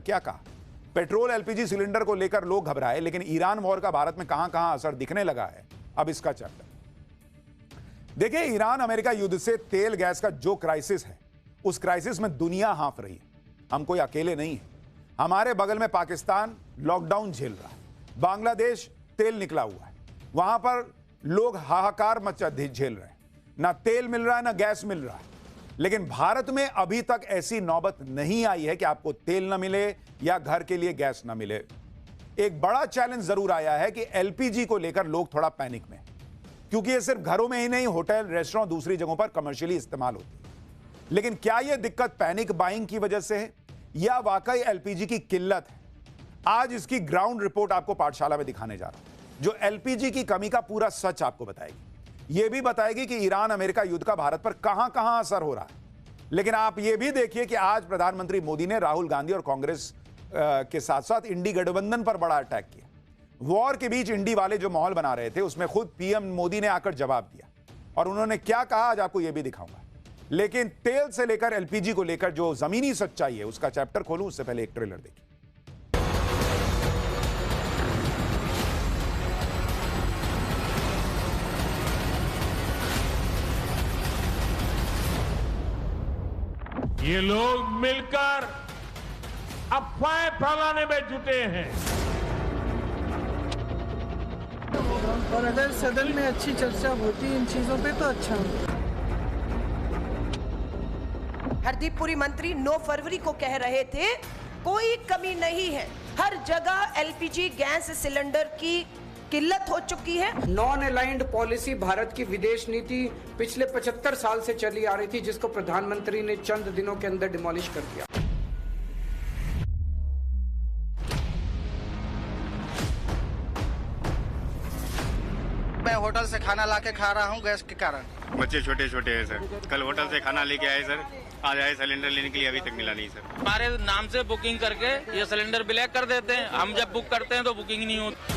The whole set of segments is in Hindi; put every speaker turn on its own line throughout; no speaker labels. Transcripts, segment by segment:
क्या कहा? पेट्रोल एलपीजी सिलेंडर को लेकर लोग घबराए, लेकिन ईरान वॉर का भारत में कहां-कहां असर दिखने लगा है, अब इसका चैप्टर देखिए। ईरान अमेरिका युद्ध से तेल गैस का जो क्राइसिस है, उस क्राइसिस में दुनिया हाँफ रही है। हम कोई अकेले नहीं है। हमारे बगल में पाकिस्तान लॉकडाउन झेल रहा है, बांग्लादेश तेल निकला हुआ है, वहां पर लोग हाहाकार मचा झेल रहे हैं, ना तेल मिल रहा है ना गैस मिल रहा है। लेकिन भारत में अभी तक ऐसी नौबत नहीं आई है कि आपको तेल ना मिले या घर के लिए गैस ना मिले। एक बड़ा चैलेंज जरूर आया है कि एलपीजी को लेकर लोग थोड़ा पैनिक में, क्योंकि ये सिर्फ घरों में ही नहीं, होटल, रेस्टोरेंट, दूसरी जगहों पर कमर्शियली इस्तेमाल होती है। लेकिन क्या यह दिक्कत पैनिक बाइंग की वजह से है या वाकई एलपीजी की किल्लत है? आज इसकी ग्राउंड रिपोर्ट आपको पाठशाला में दिखाने जा रहा हूं, जो एलपीजी की कमी का पूरा सच आपको बताएगी। यह भी बताएगी कि ईरान अमेरिका युद्ध का भारत पर कहां कहां असर हो रहा है। लेकिन आप यह भी देखिए कि आज प्रधानमंत्री मोदी ने राहुल गांधी और कांग्रेस के साथ साथ इंडी गठबंधन पर बड़ा अटैक किया। वॉर के बीच इंडी वाले जो माहौल बना रहे थे, उसमें खुद पीएम मोदी ने आकर जवाब दिया, और उन्होंने क्या कहा आज आपको यह भी दिखाऊंगा। लेकिन तेल से लेकर एलपीजी को लेकर जो जमीनी सच्चाई है, उसका चैप्टर खोलूं उससे पहले एक ट्रेलर देखिए।
ये लोग मिलकर अफवाहें फैलाने में जुटे हैं,
और अगर सदन में अच्छी चर्चा होती इन चीजों पे तो अच्छा होता।
हरदीप पुरी मंत्री 9 फरवरी को कह रहे थे कोई कमी नहीं है, हर जगह एलपीजी गैस सिलेंडर की किल्लत हो चुकी है।
नॉन अलाइंड पॉलिसी भारत की विदेश नीति पिछले 75 साल से चली आ रही थी, जिसको प्रधानमंत्री ने चंद दिनों के अंदर डिमोलिश कर दिया।
मैं होटल से खाना लाके खा रहा हूँ गैस के कारण।
बच्चे छोटे छोटे हैं सर, कल होटल से खाना लेके आए सर, आज आए सिलेंडर लेने के लिए, अभी तक मिला नहीं सर।
हमारे नाम से बुकिंग करके ये सिलेंडर ब्लैक कर देते हैं, हम जब बुक करते हैं तो बुकिंग नहीं होती।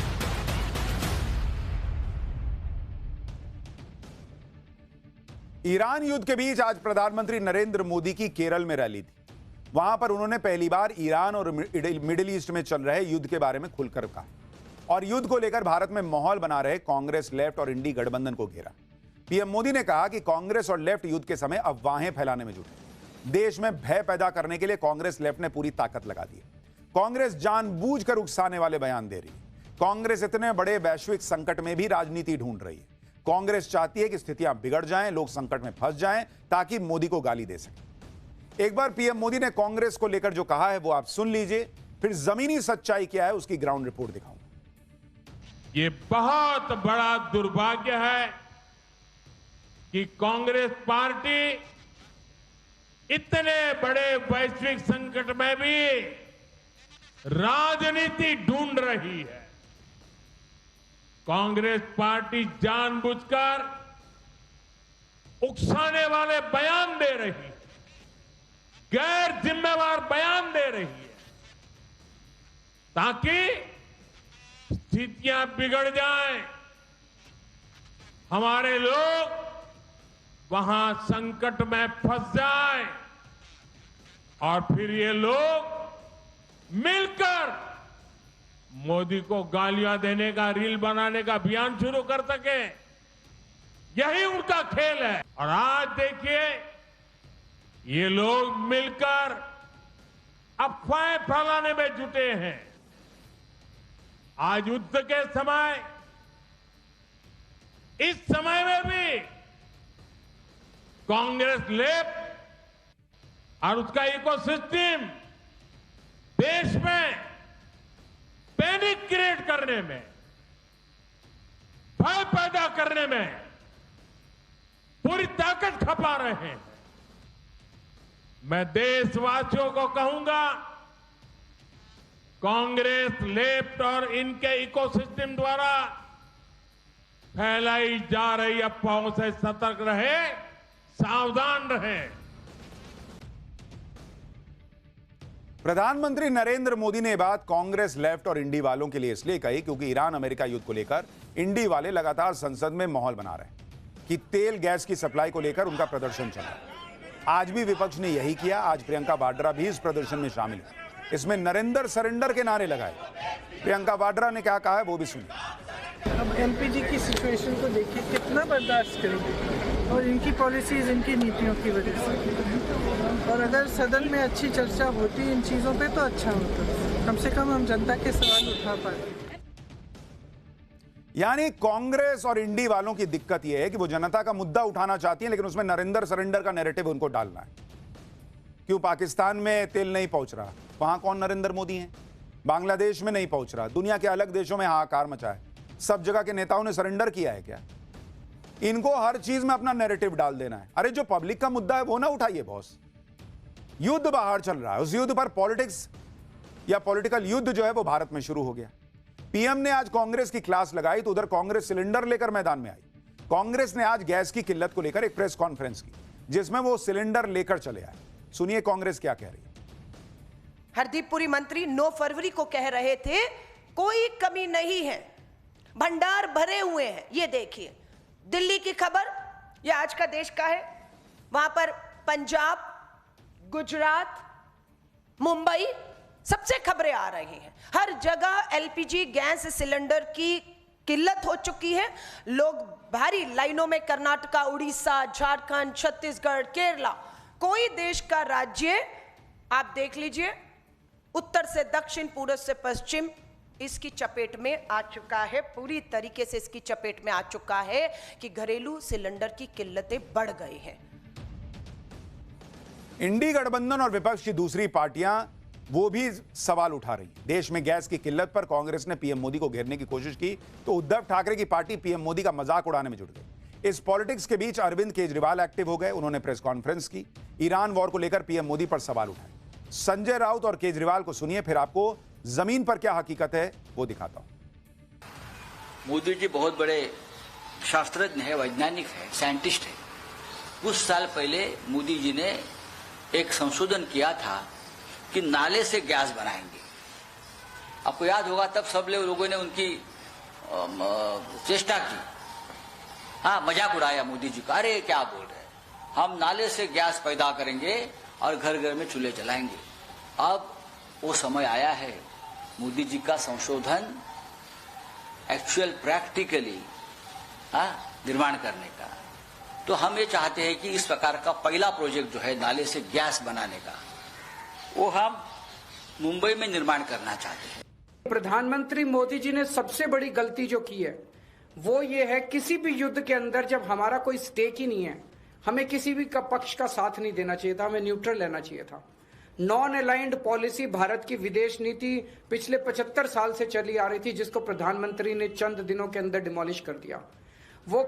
ईरान युद्ध के बीच आज प्रधानमंत्री नरेंद्र मोदी की केरल में रैली थी। वहां पर उन्होंने पहली बार ईरान और मिडिल ईस्ट में चल रहे युद्ध के बारे में खुलकर कहा, और युद्ध को लेकर भारत में माहौल बना रहे कांग्रेस, लेफ्ट और इंडी गठबंधन को घेरा। पीएम मोदी ने कहा कि कांग्रेस और लेफ्ट युद्ध के समय अफवाहें फैलाने में जुटे। देश में भय पैदा करने के लिए कांग्रेस, लेफ्ट ने पूरी ताकत लगा दी है। कांग्रेस जानबूझकर उकसाने वाले बयान दे रही है। कांग्रेस इतने बड़े वैश्विक संकट में भी राजनीति ढूंढ रही है। कांग्रेस चाहती है कि स्थितियां बिगड़ जाएं, लोग संकट में फंस जाएं, ताकि मोदी को गाली दे सके। एक बार पीएम मोदी ने कांग्रेस को लेकर जो कहा है वो आप सुन लीजिए, फिर जमीनी सच्चाई क्या है उसकी ग्राउंड रिपोर्ट दिखाऊंगा।
ये बहुत बड़ा दुर्भाग्य है कि कांग्रेस पार्टी इतने बड़े वैश्विक संकट में भी राजनीति ढूंढ रही है। कांग्रेस पार्टी जानबूझकर उकसाने वाले बयान दे रही है, गैर जिम्मेवार बयान दे रही है, ताकि स्थितियां बिगड़ जाएं, हमारे लोग वहां संकट में फंस जाएं, और फिर ये लोग मिलकर मोदी को गालियां देने का, रील बनाने का अभियान शुरू कर सके। यही उनका खेल है। और आज देखिए, ये लोग मिलकर अफवाहें फैलाने में जुटे हैं। आज युद्ध के समय, इस समय में भी कांग्रेस, लेफ्ट और उसका इकोसिस्टम देश में पैनिक क्रिएट करने में, भय पैदा करने में पूरी ताकत खपा रहे हैं। मैं देशवासियों को कहूंगा, कांग्रेस, लेफ्ट और इनके इकोसिस्टम द्वारा फैलाई जा रही अफवाहों से सतर्क रहे, सावधान रहे।
प्रधानमंत्री नरेंद्र मोदी ने बात कांग्रेस, लेफ्ट और इंडी वालों के लिए इसलिए कही क्योंकि ईरान अमेरिका युद्ध को लेकर इंडी वाले लगातार संसद में माहौल बना रहे हैं कि तेल गैस की सप्लाई को लेकर उनका प्रदर्शन चला। आज भी विपक्ष ने यही किया। आज प्रियंका वाड्रा भी इस प्रदर्शन में शामिल है। इसमें नरेंद्र सरेंडर के नारे लगाए। प्रियंका वाड्रा ने क्या कहा है वो भी सुनिए।
अब एलपीजी की सिचुएशन को देखिए, कितना बर्दाश्त करेंगे, और इनकी पॉलिसीज, इनकी नीतियों की वजह से। और अगर सदन में अच्छी चर्चा होती इन चीज़ों पे तो अच्छा होता, कम से कम हम जनता के सवाल उठा पाते।
यानी कांग्रेस और इंडी वालों की दिक्कत यह है कि वो जनता का मुद्दा उठाना चाहती है, लेकिन उसमें नरेंद्र सरेंडर का नैरेटिव उनको डालना है। क्यों पाकिस्तान में तेल नहीं पहुंच रहा, वहां कौन नरेंद्र मोदी हैं? बांग्लादेश में नहीं पहुंच रहा, दुनिया के अलग देशों में हाहाकार मचा है, सब जगह के नेताओं ने सरेंडर किया है क्या? इनको हर चीज में अपना नैरेटिव डाल देना है। अरे जो पब्लिक का मुद्दा है वो ना उठाइए बॉस। युद्ध बाहर चल रहा है, उस युद्ध पर पॉलिटिक्स या पॉलिटिकल युद्ध जो है वो भारत में शुरू हो गया। पीएम ने आज कांग्रेस की क्लास लगाई तो उधर कांग्रेस सिलेंडर लेकर मैदान में आई। कांग्रेस ने आज गैस की किल्लत को लेकर एक प्रेस कॉन्फ्रेंस की जिसमें वो सिलेंडर लेकर चले आए। सुनिए कांग्रेस क्या कह रही है।
हरदीप पुरी मंत्री 9 फरवरी को कह रहे थे कोई कमी नहीं है, भंडार भरे हुए हैं। ये देखिए दिल्ली की खबर, ये आज का देश का है, वहां पर पंजाब, गुजरात, मुंबई सबसे खबरें आ रही हैं। हर जगह एलपीजी गैस सिलेंडर की किल्लत हो चुकी है। लोग भारी लाइनों में कर्नाटका, उड़ीसा, झारखंड, छत्तीसगढ़, केरला, कोई देश का राज्य आप देख लीजिए, उत्तर से दक्षिण, पूर्व से पश्चिम इसकी चपेट में आ चुका है, पूरी तरीके से इसकी चपेट में आ चुका है कि घरेलू सिलेंडर की किल्लतें बढ़ गई हैं।
इंडी गठबंधन और विपक्ष की दूसरी पार्टियां वो भी सवाल उठा रही। देश में गैस की किल्लत पर कांग्रेस ने पीएम मोदी को घेरने की कोशिश की तो उद्धव ठाकरे की पार्टी पीएम मोदी का मजाक उड़ाने में जुट गई। इस पॉलिटिक्स के बीच अरविंद केजरीवाल एक्टिव हो गए। उन्होंने प्रेस कॉन्फ्रेंस की, ईरान वॉर को लेकर पीएम मोदी पर सवाल उठाए। संजय राउत और केजरीवाल को सुनिए, फिर आपको जमीन पर क्या हकीकत है वो दिखाता हूं।
मोदी जी बहुत बड़े शास्त्रज्ञ है, वैज्ञानिक है, साइंटिस्ट है। कुछ साल पहले मोदी जी ने एक संशोधन किया था कि नाले से गैस बनाएंगे। आपको याद होगा तब सब लोगों ने उनकी चेष्टा की, हाँ मजाक उड़ाया मोदी जी का, अरे क्या बोल रहे हैं, हम नाले से गैस पैदा करेंगे और घर घर में चूल्हे जलाएंगे। अब वो समय आया है मोदी जी का संशोधन एक्चुअल प्रैक्टिकली निर्माण करने का। तो हम ये चाहते हैं कि इस प्रकार का पहला प्रोजेक्ट जो है नाले से गैस बनाने का, वो हम मुंबई में निर्माण करना चाहते हैं।
प्रधानमंत्री मोदी जी ने सबसे बड़ी गलती जो की है वो ये है, किसी भी युद्ध के अंदर जब हमारा कोई स्टेक ही नहीं है, हमें किसी भी पक्ष का साथ नहीं देना चाहिए था, हमें न्यूट्रल रहना चाहिए था। नॉन अलाइंड पॉलिसी भारत की विदेश नीति पिछले 75 साल से चली आ रही थी, जिसको प्रधानमंत्री ने चंद दिनों के अंदर डिमोलिश कर दिया। वो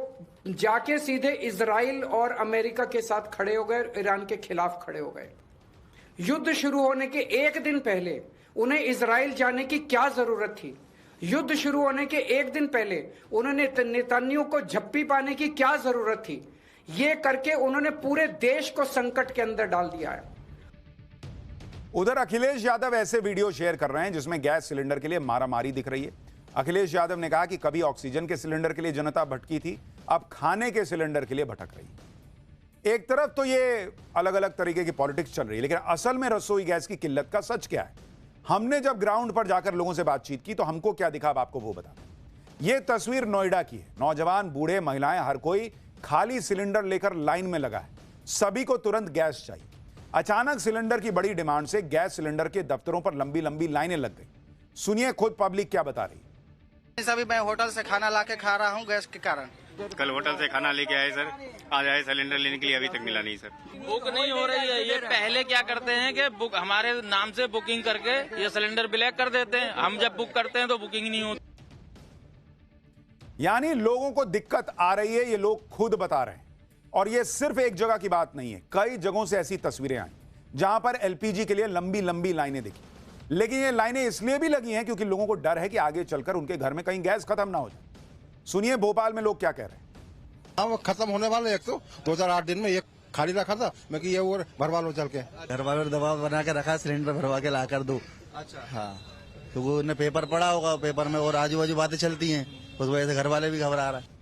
जाके सीधे इजराइल और अमेरिका के साथ खड़े हो गए, ईरान के खिलाफ खड़े हो गए। युद्ध शुरू होने के एक दिन पहले उन्हें इजराइल जाने की क्या जरूरत थी? युद्ध शुरू होने के एक दिन पहले उन्होंने नेतन्याहू को झप्पी पाने की क्या जरूरत थी? ये करके उन्होंने पूरे देश को संकट के अंदर डाल दिया है।
उधर अखिलेश यादव ऐसे वीडियो शेयर कर रहे हैं जिसमें गैस सिलेंडर के लिए मारामारी दिख रही है। अखिलेश यादव ने कहा कि कभी ऑक्सीजन के सिलेंडर के लिए जनता भटकी थी, अब खाने के सिलेंडर के लिए भटक रही है। एक तरफ तो ये अलग अलग तरीके की पॉलिटिक्स चल रही है, लेकिन असल में रसोई गैस की किल्लत का सच क्या है? हमने जब ग्राउंड पर जाकर लोगों से बातचीत की तो हमको क्या दिखा, अब आपको वो बता। ये तस्वीर नोएडा की है। नौजवान, बूढ़े, महिलाएं, हर कोई खाली सिलेंडर लेकर लाइन में लगा है। सभी को तुरंत गैस चाहिए। अचानक सिलेंडर की बड़ी डिमांड से गैस सिलेंडर के दफ्तरों पर लंबी लंबी लाइनें लग गई। सुनिए खुद पब्लिक क्या बता रही है।
अभी मैं होटल से खाना लाके खा रहा हूँ गैस के कारण।
कल होटल से खाना लेके आए सर, आज आए सिलेंडर लेने के लिए, अभी तक मिला नहीं सर।
बुक नहीं हो रही है। ये पहले क्या करते हैं कि बुक हमारे नाम से बुकिंग करके ये सिलेंडर ब्लैक कर देते हैं। हम जब बुक करते हैं तो बुकिंग नहीं होती।
यानी लोगों को दिक्कत आ रही है, ये लोग खुद बता रहे हैं। और ये सिर्फ एक जगह की बात नहीं है, कई जगहों से ऐसी तस्वीरें आई जहां पर एलपीजी के लिए लंबी लंबी लाइनें दिखी। लेकिन ये लाइनें इसलिए भी लगी हैं क्योंकि लोगों को डर है कि आगे चलकर उनके घर में कहीं गैस खत्म ना हो जाए। सुनिए भोपाल में लोग क्या कह रहे हैं।
हाँ वो खत्म होने वाला है। एक तो 2008 दिन में एक खाली रखा था, मैं कि ये और भरवा लो चल के।
घर वालों ने दबाव बना के रखा, सिलेंडर भरवा के ला कर दो। अच्छा हाँ, तो वो उन्हें पेपर पढ़ा होगा, पेपर में और आजू बाजू बातें चलती हैं, उस वजह से घर वाले भी घबरा रहे हैं।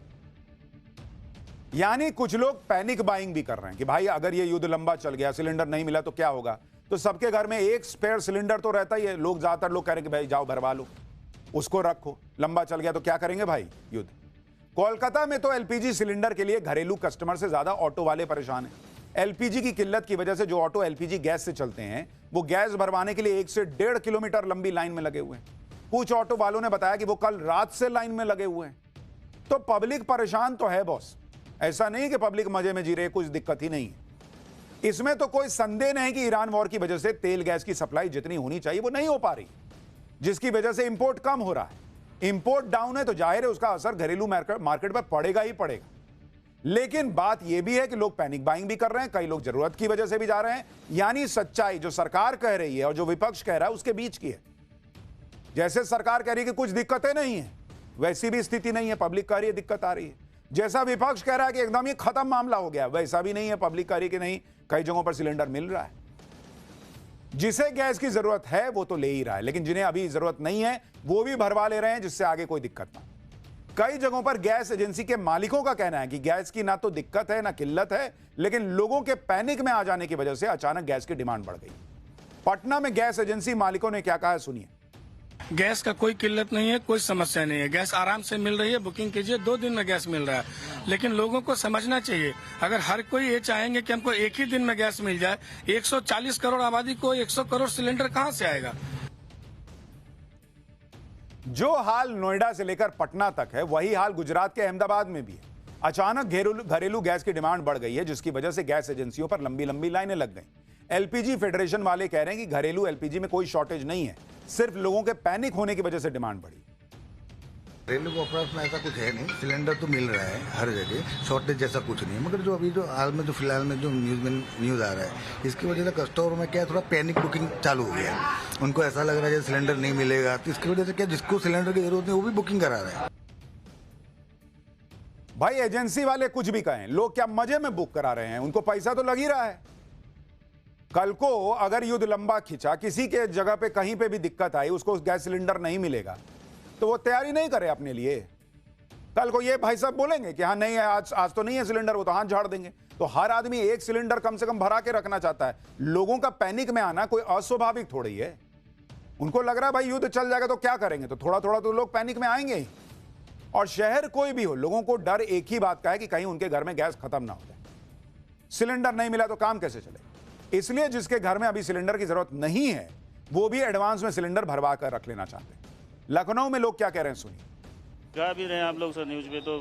यानी कुछ लोग पैनिक बाइंग भी कर रहे हैं कि भाई अगर ये युद्ध लंबा चल गया, सिलेंडर नहीं मिला तो क्या होगा। तो सबके घर में एक स्पेयर सिलेंडर तो रहता ही है। लोग ज्यादातर लोग कह रहे हैं कि भाई जाओ भरवा लो, उसको रखो, लंबा चल गया तो क्या करेंगे भाई, युद्ध। कोलकाता में तो एलपीजी सिलेंडर के लिए घरेलू कस्टमर से ज्यादा ऑटो वाले परेशान हैं। एलपीजी की किल्लत की वजह से जो ऑटो एलपीजी गैस से चलते हैं वो गैस भरवाने के लिए 1 से 1.5 किलोमीटर लंबी लाइन में लगे हुए हैं। कुछ ऑटो वालों ने बताया कि वो कल रात से लाइन में लगे हुए हैं। तो पब्लिक परेशान तो है बॉस, ऐसा नहीं कि पब्लिक मजे में जी रहे, कुछ दिक्कत ही नहीं है। इसमें तो कोई संदेह नहीं कि ईरान वॉर की वजह से तेल गैस की सप्लाई जितनी होनी चाहिए वो नहीं हो पा रही, जिसकी वजह से इंपोर्ट कम हो रहा है। इंपोर्ट डाउन है तो जाहिर है उसका असर घरेलू मार्केट पर पड़ेगा ही पड़ेगा। लेकिन बात यह भी है कि लोग पैनिक बाइंग भी कर रहे हैं, कई लोग जरूरत की वजह से भी जा रहे हैं। यानी सच्चाई जो सरकार कह रही है और जो विपक्ष कह रहा है उसके बीच की है। जैसे सरकार कह रही है कि कुछ दिक्कतें नहीं है, वैसी भी स्थिति नहीं है, पब्लिक कह रही है दिक्कत आ रही है। जैसा विपक्ष कह रहा है कि एकदम ही खत्म मामला हो गया, वैसा भी नहीं है, पब्लिक कह रही है कि नहीं, कई जगहों पर सिलेंडर मिल रहा है। जिसे गैस की जरूरत है वो तो ले ही रहा है, लेकिन जिन्हें अभी जरूरत नहीं है वो भी भरवा ले रहे हैं, जिससे आगे कोई दिक्कत ना। कई जगहों पर गैस एजेंसी के मालिकों का कहना है कि गैस की ना तो दिक्कत है ना किल्लत है, लेकिन लोगों के पैनिक में आ जाने की वजह से अचानक गैस की डिमांड बढ़ गई। पटना में गैस एजेंसी मालिकों ने क्या कहा है, सुनिए।
गैस का कोई किल्लत नहीं है, कोई समस्या नहीं है, गैस आराम से मिल रही है, बुकिंग कीजिए, 2 दिन में गैस मिल रहा है। लेकिन लोगों को समझना चाहिए, अगर हर कोई ये चाहेंगे कि हमको एक ही दिन में गैस मिल जाए, 140 करोड़ आबादी को 100 करोड़ सिलेंडर कहाँ से आएगा।
जो हाल नोएडा से लेकर पटना तक है वही हाल गुजरात के अहमदाबाद में भी है। अचानक घरेलू गैस की डिमांड बढ़ गई है, जिसकी वजह से गैस एजेंसियों पर लंबी लंबी लाइनें लग गई। एलपीजी फेडरेशन वाले कह रहे हैं कि घरेलू एलपीजी में कोई शॉर्टेज नहीं है, सिर्फ लोगों के पैनिक होने की वजह से डिमांड बढ़ी।
घरेलू वपराश में ऐसा कुछ है नहीं, सिलेंडर तो मिल रहा है हर जगह, शॉर्टेज जैसा कुछ नहीं है। मगर जो अभी जो हाल में जो फिलहाल में जो न्यूज आ रहा है, इसकी वजह से कस्टमर में क्या थोड़ा पैनिक बुकिंग चालू हो गया है। उनको ऐसा लग रहा है जैसे सिलेंडर नहीं मिलेगा, तो इसकी वजह से क्या जिसको सिलेंडर की जरूरत नहीं वो भी बुकिंग करा रहा है।
भाई एजेंसी वाले कुछ भी कहें, लोग क्या मजे में बुक करा रहे हैं, उनको पैसा तो लग ही रहा है। कल को अगर युद्ध लंबा खिंचा, किसी के जगह पे कहीं पे भी दिक्कत आई, उसको गैस सिलेंडर नहीं मिलेगा तो वो तैयारी नहीं करे अपने लिए। कल को ये भाई साहब बोलेंगे कि हाँ नहीं है, आज तो नहीं है सिलेंडर, वो तो हाथ झाड़ देंगे। तो हर आदमी एक सिलेंडर कम से कम भरा के रखना चाहता है। लोगों का पैनिक में आना कोई अस्वाभाविक थोड़ी है। उनको लग रहा है भाई युद्ध चल जाएगा तो क्या करेंगे, तो थोड़ा थोड़ा तो लोग पैनिक में आएंगे ही। और शहर कोई भी हो, लोगों को डर एक ही बात का है कि कहीं उनके घर में गैस खत्म ना हो जाए। सिलेंडर नहीं मिला तो काम कैसे चलेगा। इसलिए जिसके घर में अभी सिलेंडर की जरूरत नहीं है वो भी एडवांस में सिलेंडर भरवा कर रख लेना चाहते हैं। लखनऊ में लोग क्या कह रहे हैं, सुनिए।
कहा भी रहे हैं आप लोग सर न्यूज पे, तो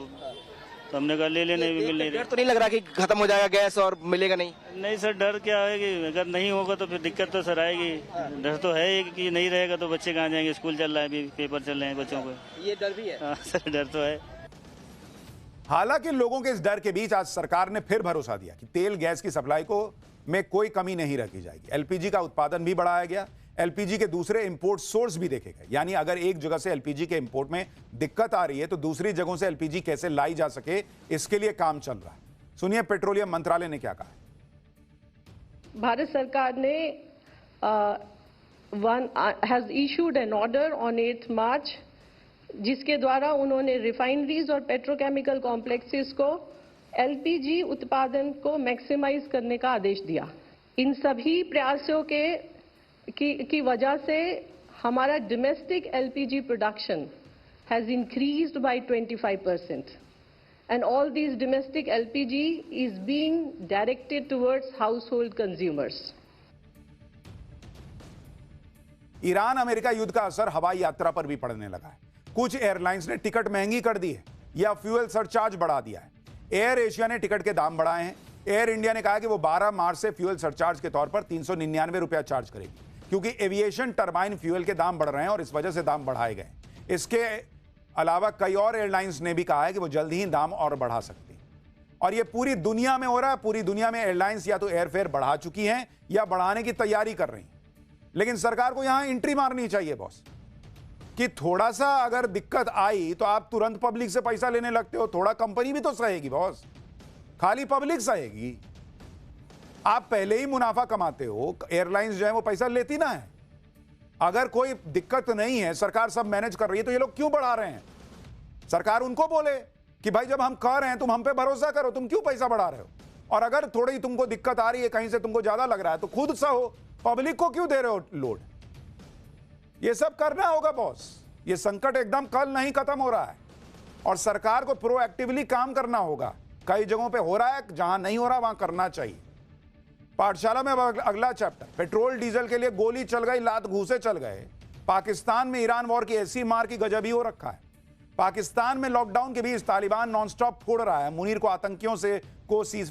हमने कहा ले लेने भी मिल नहीं रहे।
तो नहीं लग रहा कि खत्म हो जाएगा गैस और मिलेगा नहीं?
नहीं सर, डर क्या है कि अगर नहीं होगा तो फिर दिक्कत तो सर आएगी। डर तो है ही कि नहीं रहेगा तो बच्चे कहाँ जाएंगे, स्कूल चल रहा है, अभी पेपर चल रहे हैं बच्चों को,
ये डर भी है।
हाँ सर, डर तो है।
हालांकि लोगों के इस डर के बीच आज सरकार ने फिर भरोसा दिया कि तेल गैस की सप्लाई को में कोई कमी नहीं रखी जाएगी। एलपीजी का उत्पादन भी बढ़ाया गया, एलपीजी के दूसरे इंपोर्ट सोर्स भी देखे गए। यानी अगर एक जगह से एलपीजी के इंपोर्ट में दिक्कत आ रही है तो दूसरी जगहों से एलपीजी कैसे लाई जा सके, इसके लिए काम चल रहा है। सुनिए पेट्रोलियम मंत्रालय ने क्या कहा।
भारत सरकार ने has issued N order on 8 मार्च, जिसके द्वारा उन्होंने रिफाइनरीज और पेट्रोकेमिकल कॉम्प्लेक्सेस को एलपीजी उत्पादन को मैक्सिमाइज करने का आदेश दिया। इन सभी प्रयासों की वजह से हमारा domestic LPG production has increased by 25% and all these domestic LPG is being directed towards household consumers.
Iran America युद्ध का असर हवाई यात्रा पर भी पड़ने लगा है। कुछ एयरलाइंस ने टिकट महंगी कर दी है या फ्यूल सरचार्ज बढ़ा दिया है। एयर एशिया ने टिकट के दाम बढ़ाए हैं। एयर इंडिया ने कहा कि वो 12 मार्च से फ्यूल सरचार्ज के तौर पर 399 रुपया चार्ज करेगी, क्योंकि एविएशन टरबाइन फ्यूल के दाम बढ़ रहे हैं और इस वजह से दाम बढ़ाए गए। इसके अलावा कई और एयरलाइंस ने भी कहा है कि वो जल्द ही दाम और बढ़ा सकती हैं। और ये पूरी दुनिया में हो रहा है। पूरी दुनिया में एयरलाइंस या तो एयरफेयर बढ़ा चुकी हैं या बढ़ाने की तैयारी कर रही हैं। लेकिन सरकार को यहां एंट्री मारनी चाहिए बॉस, कि थोड़ा सा अगर दिक्कत आई तो आप तुरंत पब्लिक से पैसा लेने लगते हो। थोड़ा कंपनी भी तो सहेगी बॉस, खाली पब्लिक सहेगी। आप पहले ही मुनाफा कमाते हो, एयरलाइंस जो है वो पैसा लेती ना है। अगर कोई दिक्कत नहीं है, सरकार सब मैनेज कर रही है, तो ये लोग क्यों बढ़ा रहे हैं। सरकार उनको बोले कि भाई जब हम कह रहे हैं तुम हम पे भरोसा करो, तुम क्यों पैसा बढ़ा रहे हो। और अगर थोड़ी तुमको दिक्कत आ रही है, कहीं से तुमको ज्यादा लग रहा है, तो खुद सहो, पब्लिक को क्यों दे रहे हो लोड? ये सब करना होगा बॉस। ये संकट एकदम कल नहीं खत्म हो रहा है और सरकार को प्रोएक्टिवली काम करना होगा। कई जगहों पे हो रहा है, जहां नहीं हो रहा वहां करना चाहिए। पाठशाला में अगला चैप्टर, पेट्रोल डीजल के लिए गोली चल गई, लात घूसे चल गए। पाकिस्तान में ईरान वॉर की ऐसी मार की गजब ही हो रखा है। पाकिस्तान में लॉकडाउन के बीच तालिबान नॉनस्टॉप फोड़ रहा है। मुनीर को आतंकियों से को सीज